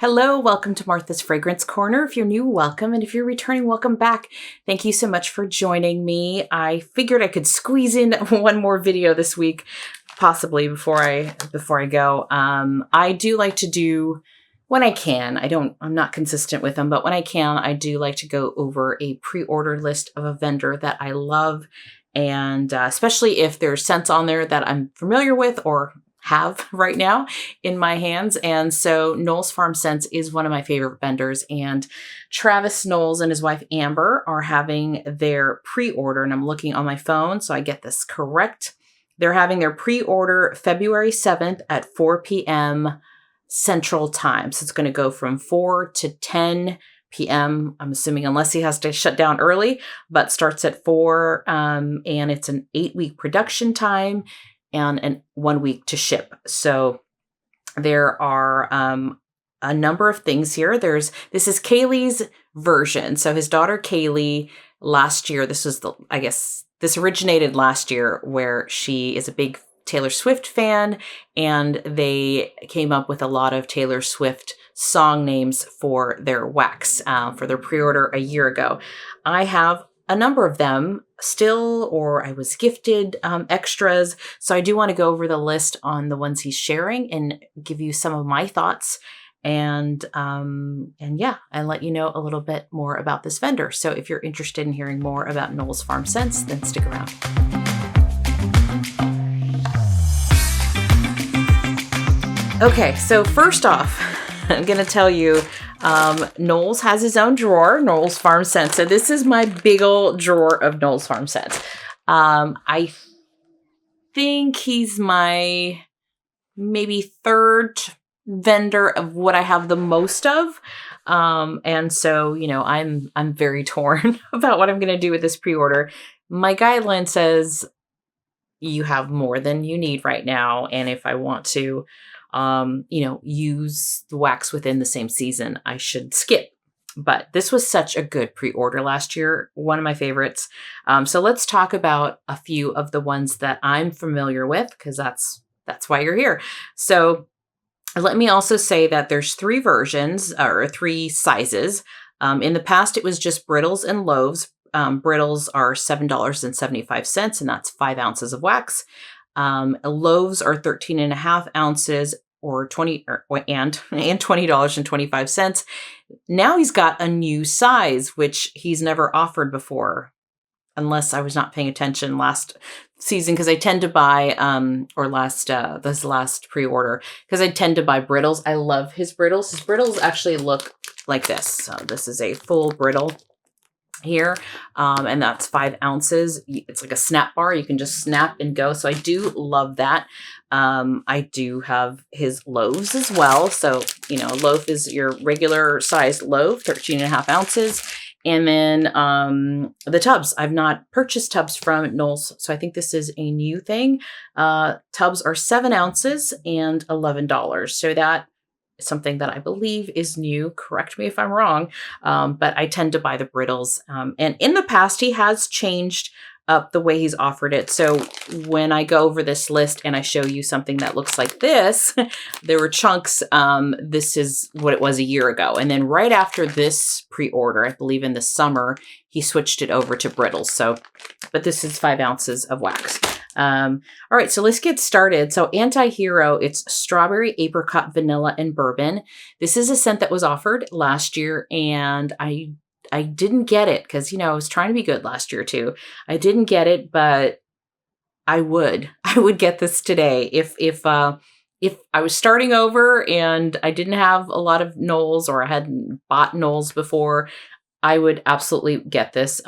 Hello, welcome to Martha's Fragrance Corner. If you're new, welcome. And if you're returning, welcome back. Thank you so much for joining me. I figured I could squeeze in one more video this week, possibly before I go. I do like to do, when I can, I'm not consistent with them, but when I can, I do like to go over a pre-order list of a vendor that I love. And especially if there's scents on there that I'm familiar with or have right now in my hands. And so Knowles Farm Scents is one of my favorite vendors, and Travis Knowles and his wife Amber are having their pre-order, and I'm looking on my phone so I get this correct. They're having their pre-order February 7th at 4 p.m. Central Time. So it's going to go from 4 to 10 p.m. I'm assuming, unless he has to shut down early, but starts at 4. And it's an 8-week production time and 1 week to ship. So there are a number of things here. This is Kaylee's version. So his daughter Kaylee last year, this originated last year, where she is a big Taylor Swift fan, and they came up with a lot of Taylor Swift song names for their wax, for their pre-order a year ago. I have a number of them still, or I was gifted extras. So I do want to go over the list on the ones he's sharing and give you some of my thoughts and let you know a little bit more about this vendor. So if you're interested in hearing more about Knowles Farm Scents, then stick around. Okay, so first off, I'm going to tell you, Knowles has his own drawer, Knowles Farm Scents. So this is my big old drawer of Knowles Farm Scents. I think he's my maybe third vendor of what I have the most of. And so, I'm very torn about what I'm going to do with this pre-order. My guideline says you have more than you need right now. And if I want to, use the wax within the same season, I should skip. But this was such a good pre-order last year, one of my favorites. So let's talk about a few of the ones that I'm familiar with, because that's why you're here. So let me also say that there's 3 versions or 3 sizes. In the past, it was just brittles and loaves. Brittles are $7.75, and that's 5 ounces of wax. Loaves are 13.5 ounces, or $20.25. Now he's got a new size, which he's never offered before, unless I was not paying attention last season, because I tend to buy, this last pre-order, because I tend to buy brittles. I love his brittles. His brittles actually look like this. So this is a full brittle here, and that's 5 ounces. It's like a snap bar. You can just snap and go. So I do love that. I do have his loaves as well. So, a loaf is your regular sized loaf, 13.5 ounces. And then the tubs. I've not purchased tubs from Knowles, so I think this is a new thing. Tubs are 7 ounces and $11. So that is something that I believe is new. Correct me if I'm wrong, but I tend to buy the brittles. And in the past, he has changed up the way he's offered it. So when I go over this list and I show you something that looks like this, there were chunks. This is what it was a year ago. And then right after this pre-order, I believe in the summer, he switched it over to brittles. So, but this is 5 ounces of wax. All right, so let's get started. So Anti-Hero, it's strawberry, apricot, vanilla, and bourbon. This is a scent that was offered last year, and I didn't get it because, I was trying to be good last year too. I didn't get it, but I would get this today. If I was starting over and I didn't have a lot of Knowles, or I hadn't bought Knowles before, I would absolutely get this.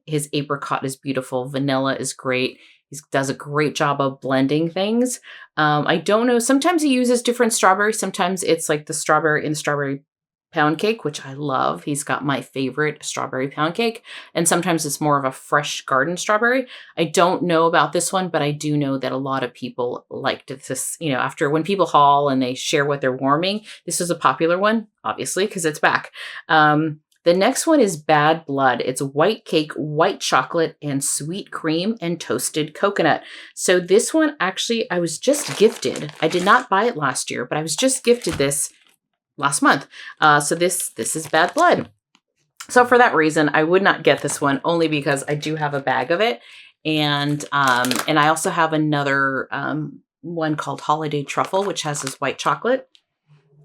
His apricot is beautiful. Vanilla is great. He does a great job of blending things. I don't know. Sometimes he uses different strawberries. Sometimes it's like the strawberry in the strawberry pound cake, which I love. He's got my favorite strawberry pound cake. And sometimes it's more of a fresh garden strawberry. I don't know about this one, but I do know that a lot of people liked this, after when people haul and they share what they're warming. This is a popular one, obviously, because it's back. The next one is Bad Blood. It's white cake, white chocolate, and sweet cream and toasted coconut. So this one, actually, I was just gifted. I did not buy it last year, but I was just gifted this last month. So this is Bad Blood. So for that reason, I would not get this one, only because I do have a bag of it. And I also have another one called Holiday Truffle, which has this white chocolate.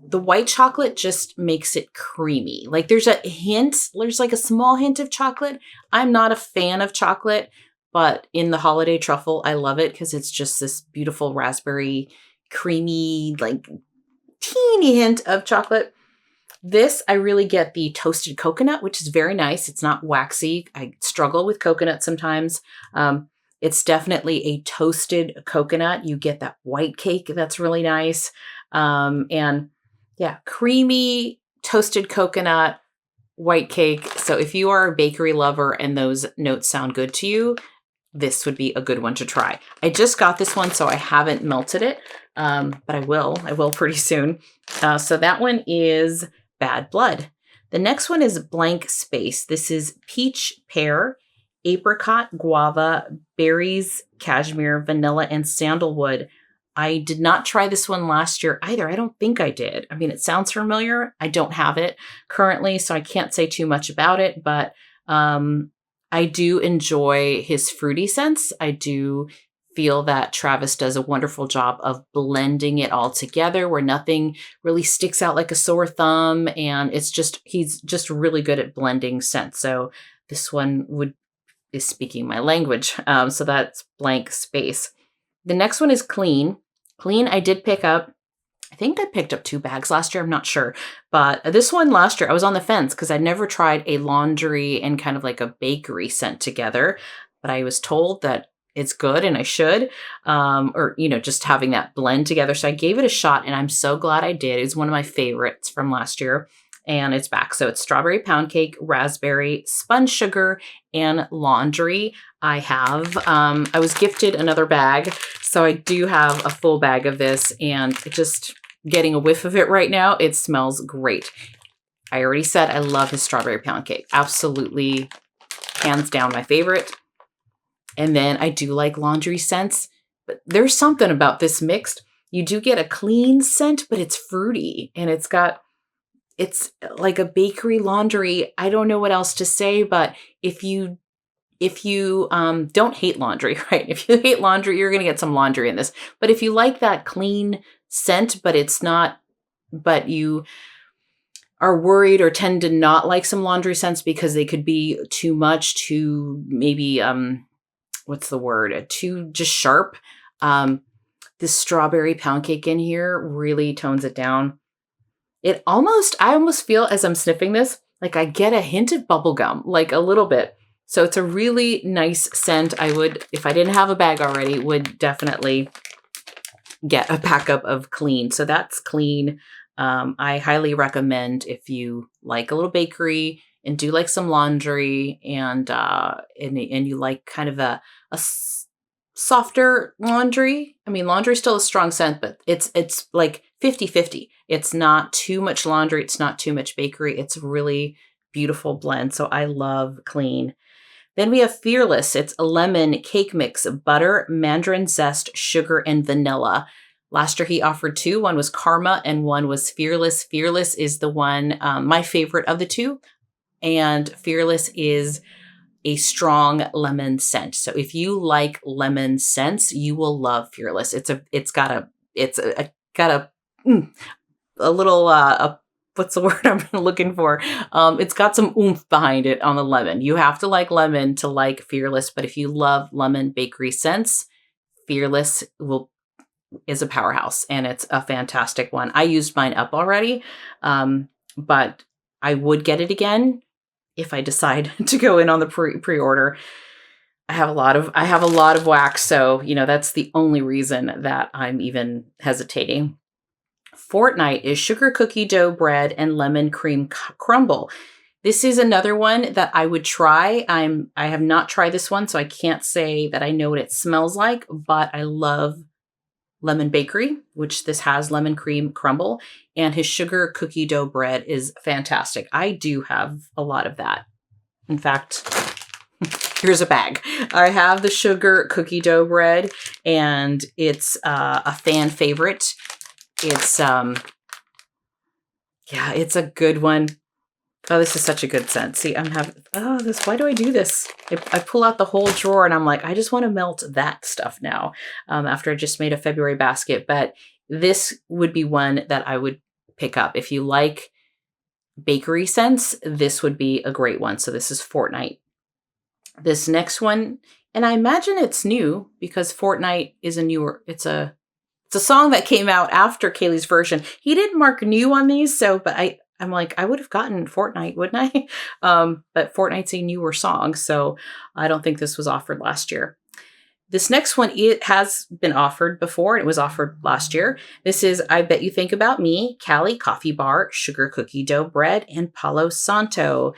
The white chocolate just makes it creamy. Like there's like a small hint of chocolate. I'm not a fan of chocolate, but in the Holiday Truffle, I love it because it's just this beautiful raspberry, creamy, like teeny hint of chocolate. This, I really get the toasted coconut, which is very nice. It's not waxy. I struggle with coconut sometimes. It's definitely a toasted coconut. You get that white cake that's really nice. And yeah, creamy toasted coconut, white cake. So if you are a bakery lover and those notes sound good to you, this would be a good one to try. I just got this one, so I haven't melted it, but I will pretty soon. So that one is Bad Blood. The next one is Blank Space. This is peach, pear, apricot, guava, berries, cashmere, vanilla, and sandalwood. I did not try this one last year either. I don't think I did. I mean, it sounds familiar. I don't have it currently, so I can't say too much about it, but I do enjoy his fruity scents. I do feel that Travis does a wonderful job of blending it all together where nothing really sticks out like a sore thumb. And he's just really good at blending scents. So this one is speaking my language. So that's Blank Space. The next one is Clean. Clean, I did pick up. I think I picked up 2 bags last year. I'm not sure. But this one last year, I was on the fence because I never tried a laundry and kind of like a bakery scent together. But I was told that it's good and I should, or, just having that blend together. So I gave it a shot and I'm so glad I did. It's one of my favorites from last year and it's back. So it's strawberry pound cake, raspberry, spun sugar, and laundry. I was gifted another bag. So I do have a full bag of this and just getting a whiff of it right now. It smells great. I already said I love his strawberry pound cake. Absolutely, hands down, my favorite. And then I do like laundry scents, but there's something about this mixed. You do get a clean scent, but it's fruity and it's like a bakery laundry. I don't know what else to say, but if you don't hate laundry, right? If you hate laundry, you're going to get some laundry in this. But if you like that clean scent, but you are worried or tend to not like some laundry scents because they could be too much, too maybe, too just sharp. This strawberry pound cake in here really tones it down. I almost feel as I'm sniffing this, like I get a hint of bubblegum, like a little bit. So it's a really nice scent. I would, if I didn't have a bag already, would definitely get a backup of Clean. So that's Clean. I highly recommend if you like a little bakery and do like some laundry and you like kind of a softer laundry. I mean, laundry is still a strong scent, but it's like 50-50. It's not too much laundry. It's not too much bakery. It's a really beautiful blend. So I love Clean. Then we have Fearless. It's a lemon cake mix, butter, mandarin zest, sugar, and vanilla. Last year he offered 2. One was Karma and one was Fearless. Fearless is the one, my favorite of the 2. And Fearless is a strong lemon scent. So if you like lemon scents, you will love Fearless. It's got a little, what's the word I'm looking for? It's got some oomph behind it on the lemon. You have to like lemon to like Fearless, but if you love lemon bakery scents, Fearless is a powerhouse and it's a fantastic one. I used mine up already, but I would get it again if I decide to go in on the pre-order. I have a lot of wax, so that's the only reason that I'm even hesitating. Fortnight is sugar cookie dough bread and lemon cream crumble. This is another one that I would try. I have not tried this one, so I can't say that I know what it smells like, but I love Lemon Bakery, which this has lemon cream crumble, and his sugar cookie dough bread is fantastic. I do have a lot of that. In fact, here's a bag. I have the sugar cookie dough bread, and it's a fan favorite. It's Yeah, it's a good one. Oh, this is such a good scent. See, I'm having, why do I do this? I pull out the whole drawer and I'm like, I just want to melt that stuff now, after I just made a February basket. But this would be one that I would pick up. If you like bakery scents, this would be a great one. So this is Fortnight. This next one, and I imagine it's new because Fortnight is it's a song that came out after Kaylee's version. He didn't mark new on these, but I'm like, I would have gotten Fortnight, wouldn't I? But Fortnight's a newer song, so I don't think this was offered last year. This next one, it has been offered before. It was offered last year. This is I Bet You Think About Me, Cali Coffee Bar, Sugar Cookie Dough Bread, and Palo Santo.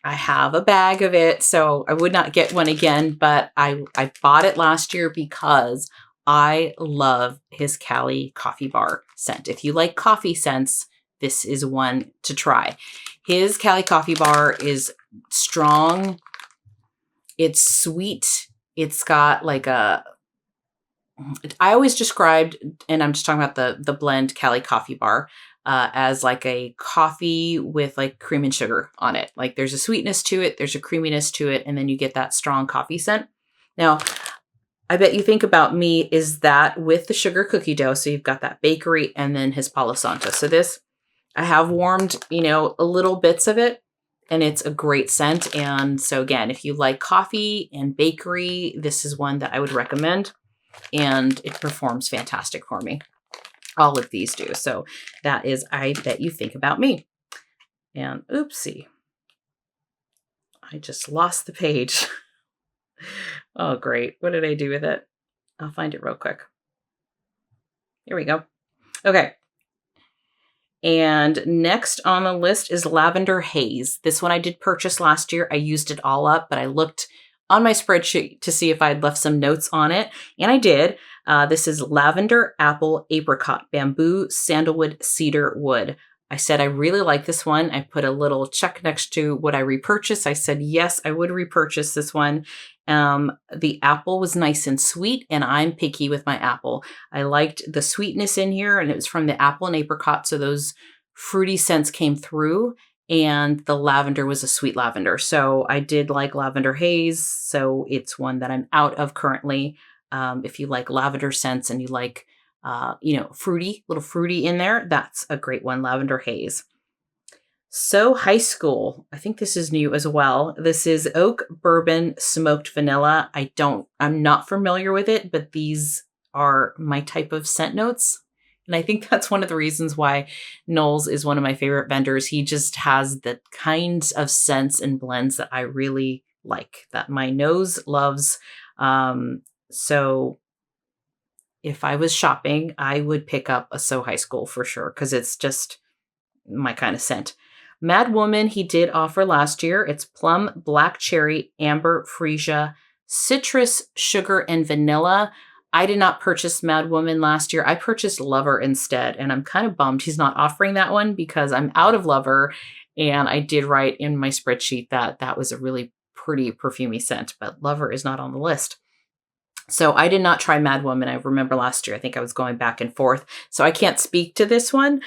I have a bag of it, so I would not get one again, but I bought it last year because I love his Cali Coffee Bar scent. If you like coffee scents, this is one to try. His Cali Coffee Bar is strong. It's sweet. It's got like I always described, and I'm just talking about the blend Cali Coffee Bar, as like a coffee with like cream and sugar on it. Like there's a sweetness to it, there's a creaminess to it, and then you get that strong coffee scent. Now, I Bet You Think About Me is that with the sugar cookie dough. So you've got that bakery and then his Palo Santo. So this, I have warmed, a little bits of it, and it's a great scent. And so again, if you like coffee and bakery, this is one that I would recommend, and it performs fantastic for me. All of these do. So that is I Bet You Think About Me. And oopsie, I just lost the page. Oh, great. What did I do with it? I'll find it real quick. Here we go. Okay. And next on the list is Lavender Haze. This one I did purchase last year. I used it all up, but I looked on my spreadsheet to see if I had left some notes on it, and I did. This is Lavender, Apple, Apricot, Bamboo, Sandalwood, Cedar, Wood. I said I really like this one. I put a little check next to would I repurchase. I said yes, I would repurchase this one. The apple was nice and sweet, and I'm picky with my apple. I liked the sweetness in here, and it was from the apple and apricot, so those fruity scents came through, and the lavender was a sweet lavender. So I did like Lavender Haze, so it's one that I'm out of currently. If you like lavender scents and you like fruity, little fruity in there, that's a great one, Lavender Haze. So High School, I think this is new as well. This is Oak Bourbon Smoked Vanilla. I'm not familiar with it, but these are my type of scent notes. And I think that's one of the reasons why Knowles is one of my favorite vendors. He just has the kinds of scents and blends that I really like, that my nose loves. So if I was shopping, I would pick up a So High School for sure, because it's just my kind of scent. Mad Woman, he did offer last year. It's plum, black cherry, amber, freesia, citrus, sugar, and vanilla. I did not purchase Mad Woman last year. I purchased Lover instead, and I'm kind of bummed he's not offering that one because I'm out of Lover, and I did write in my spreadsheet that that was a really pretty perfumey scent, but Lover is not on the list. So I did not try Mad Woman. I remember last year, I think I was going back and forth, so I can't speak to this one.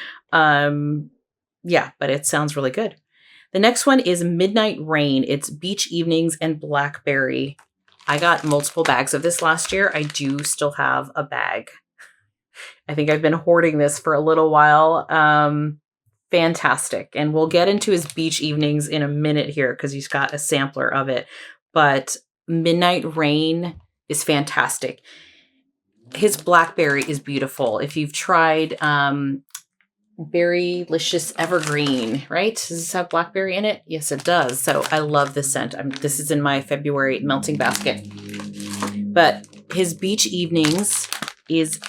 Yeah, but it sounds really good. The next one is Midnight Rain. It's Beach Evenings and Blackberry. I got multiple bags of this last year. I do still have a bag. I think I've been hoarding this for a little while. Fantastic. And we'll get into his Beach Evenings in a minute here because he's got a sampler of it. But Midnight Rain is fantastic. His Blackberry is beautiful. If you've tried Berrylicious Evergreen, right? Does this have blackberry in it? Yes, it does. So I love this scent. This is in my February melting basket. But his Beach Evenings it's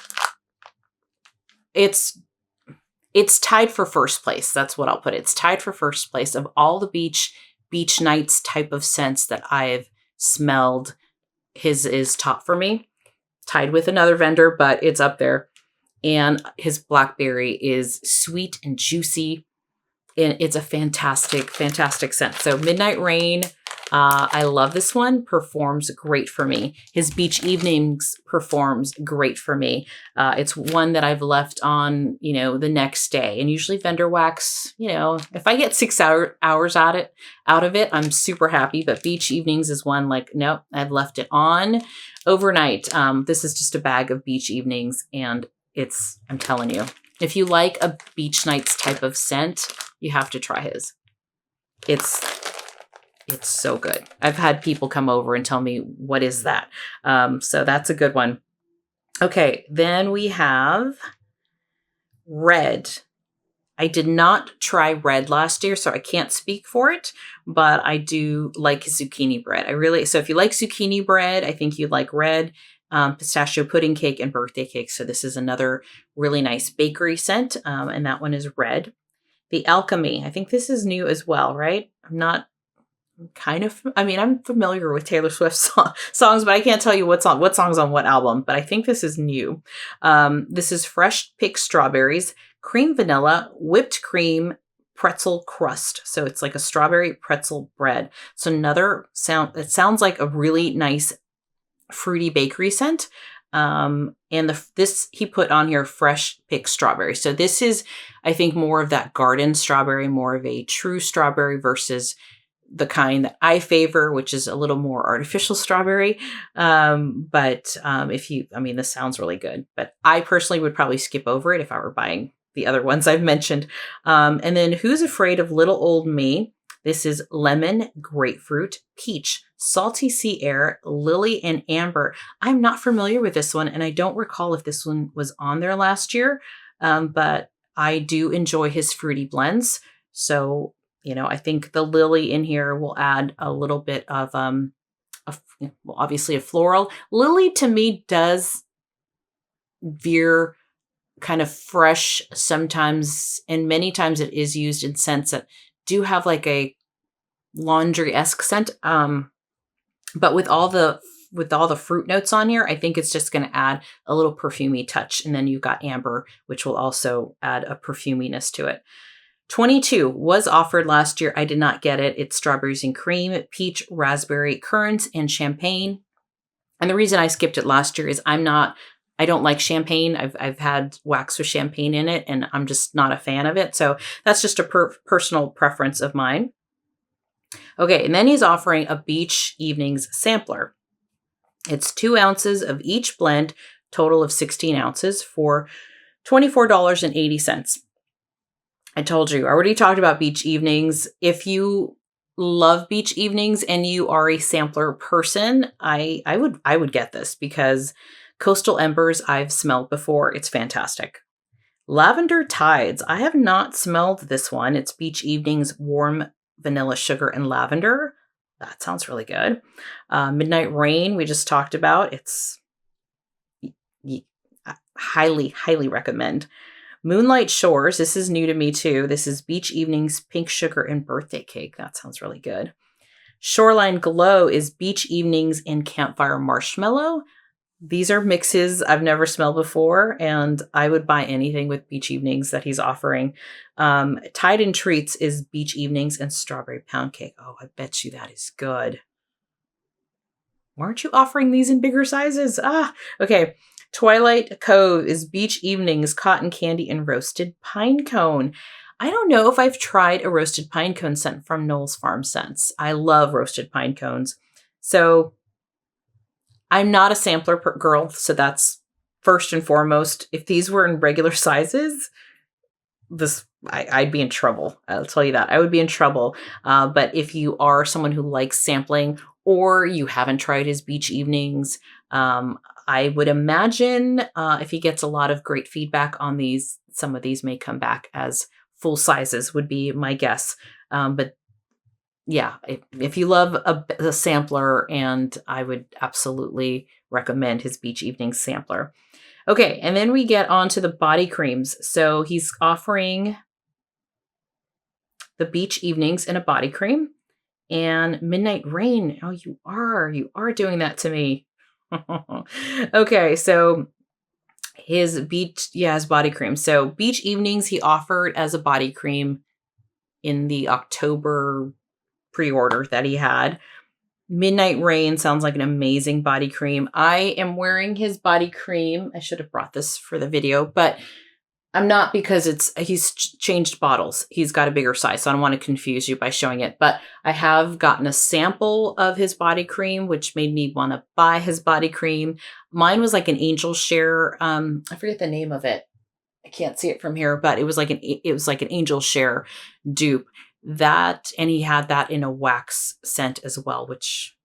tied for first place. That's what I'll put it. It's tied for first place of all the beach nights type of scents that I've smelled. His is top for me. Tied with another vendor, but it's up there. And his Blackberry is sweet and juicy. And it's a fantastic, fantastic scent. So Midnight Rain, I love this one. Performs great for me. His Beach Evenings performs great for me. It's one that I've left on, the next day. And usually vendor wax, if I get 6 hours out of it, I'm super happy. But Beach Evenings is one like, nope, I've left it on overnight. This is just a bag of Beach Evenings, and I'm telling you, if you like a beach nights type of scent, you have to try his. It's so good. I've had people come over and tell me, what is that? So that's a good one. Okay, then we have red. I did not try red last year, so I can't speak for it, but I do like zucchini bread. So if you like zucchini bread, I think you'd like red. Pistachio pudding cake and birthday cake. So this is another really nice bakery scent, and that one is red. The Alchemy. I think this is new as well, right? I'm familiar with Taylor Swift's songs, but I can't tell you what song's on what album, but I think this is new. This is fresh picked strawberries, cream vanilla, whipped cream, pretzel crust. So it's like a strawberry pretzel bread. So it sounds like a really nice fruity bakery scent. And this he put on here, fresh picked strawberry. So this is, I think, more of that garden strawberry, more of a true strawberry versus the kind that I favor, which is a little more artificial strawberry. This sounds really good, but I personally would probably skip over it if I were buying the other ones I've mentioned. And then Who's Afraid of Little Old Me? This is lemon, grapefruit, peach, salty sea air, lily, and amber. I'm not familiar with this one, and I don't recall if this one was on there last year, but I do enjoy his fruity blends. So, I think the lily in here will add a little bit of, obviously a floral. Lily to me does veer kind of fresh sometimes, and many times it is used in scents that do have like a laundry-esque scent. But with all the fruit notes on here, I think it's just going to add a little perfumey touch. And then you've got amber, which will also add a perfuminess to it. 22 was offered last year. I did not get it. It's strawberries and cream, peach, raspberry, currants, and champagne. And the reason I skipped it last year is I don't like champagne. I've had wax with champagne in it, and I'm just not a fan of it. So that's just a personal preference of mine. Okay, and then he's offering a Beach Evenings sampler. It's 2 ounces of each blend, total of 16 ounces for $24.80. I told you, I already talked about Beach Evenings. If you love Beach Evenings and you are a sampler person, I would get this, because Coastal Embers I've smelled before. It's fantastic. Lavender Tides. I have not smelled this one. It's Beach Evenings warm vanilla, sugar, and lavender. That sounds really good. Midnight Rain, we just talked about. It's highly, highly recommend. Moonlight Shores. This is new to me too. This is Beach Evenings pink sugar and birthday cake. That sounds really good. Shoreline Glow is Beach Evenings and campfire marshmallow. These are mixes I've never smelled before, and I would buy anything with Beach Evenings that he's offering. Tide and Treats is Beach Evenings and strawberry pound cake. Oh, I bet you that is good. Why aren't you offering these in bigger sizes? Okay. Twilight Cove is Beach Evenings cotton candy and roasted pine cone. I don't know if I've tried a roasted pine cone scent from Knowles Farm Scents. I love roasted pine cones. So I'm not a sampler girl, so that's first and foremost. If these were in regular sizes, I'd be in trouble. I'll tell you that. I would be in trouble. But if you are someone who likes sampling, or you haven't tried his Beach Evenings, I would imagine if he gets a lot of great feedback on these, some of these may come back as full sizes, would be my guess. But yeah, if you love a sampler, and I would absolutely recommend his Beach Evenings sampler. Okay, and then we get on to the body creams. So he's offering the Beach Evenings in a body cream, and Midnight Rain. Oh, you are doing that to me. Okay, so his body cream. So Beach Evenings he offered as a body cream in the October pre-order that he had. Midnight Rain sounds like an amazing body cream. I am wearing his body cream. I should have brought this for the video, but I'm not, because he's changed bottles. He's got a bigger size, so I don't want to confuse you by showing it. But I have gotten a sample of his body cream, which made me want to buy his body cream. Mine was like an angel share. I forget the name of it. I can't see it from here, but it was like an angel share dupe. That, and he had that in a wax scent as well, which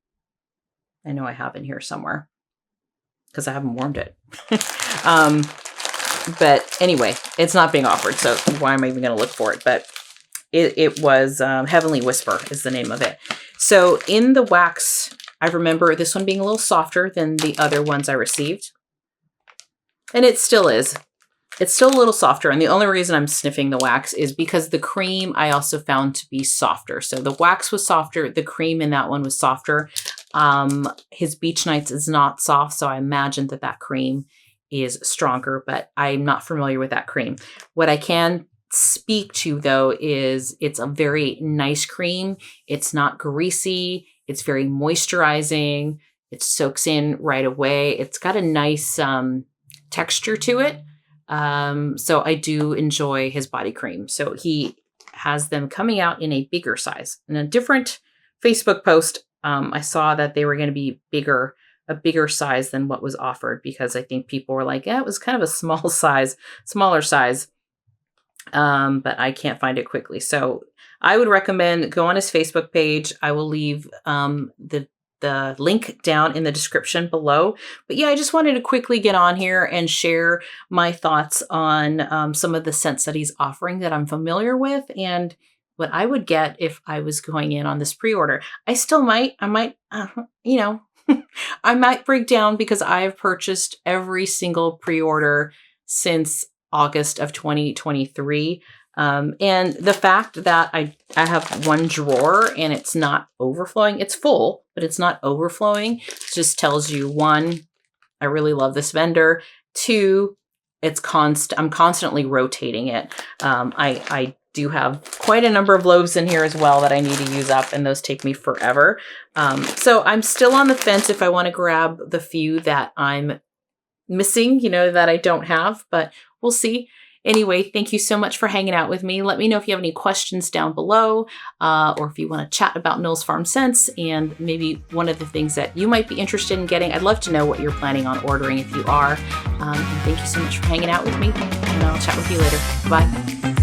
I know I have in here somewhere because I haven't warmed it. But anyway, it's not being offered, so why am I even going to look for it? But it was Heavenly Whisper is the name of it. So in the wax, I remember this one being a little softer than the other ones I received. And it still is. It's still a little softer. And the only reason I'm sniffing the wax is because the cream I also found to be softer. So the wax was softer. The cream in that one was softer. His Beach Nights is not soft, so I imagine that cream is stronger, but I'm not familiar with that cream. What I can speak to, though, is it's a very nice cream. It's not greasy. It's very moisturizing. It soaks in right away. It's got a nice texture to it. So I do enjoy his body cream. So he has them coming out in a bigger size. In a different Facebook post, I saw that they were going to be a bigger size than what was offered, because I think people were like, yeah, it was kind of a smaller size. But I can't find it quickly. So I would recommend go on his Facebook page. I will leave the link down in the description below. But yeah, I just wanted to quickly get on here and share my thoughts on some of the scents that he's offering that I'm familiar with, and what I would get if I was going in on this pre-order. I might, I might break down, because I've purchased every single pre-order since August of 2023. And the fact that I have one drawer and it's not overflowing, it's full, but it's not overflowing, just tells you, one, I really love this vendor. Two, I'm constantly rotating it. I do have quite a number of loaves in here as well that I need to use up, and those take me forever. So I'm still on the fence if I want to grab the few that I'm missing, that I don't have, but we'll see. Anyway, thank you so much for hanging out with me. Let me know if you have any questions down below, or if you want to chat about Knowles Farm Scents and maybe one of the things that you might be interested in getting. I'd love to know what you're planning on ordering if you are. And thank you so much for hanging out with me, and I'll chat with you later. Bye.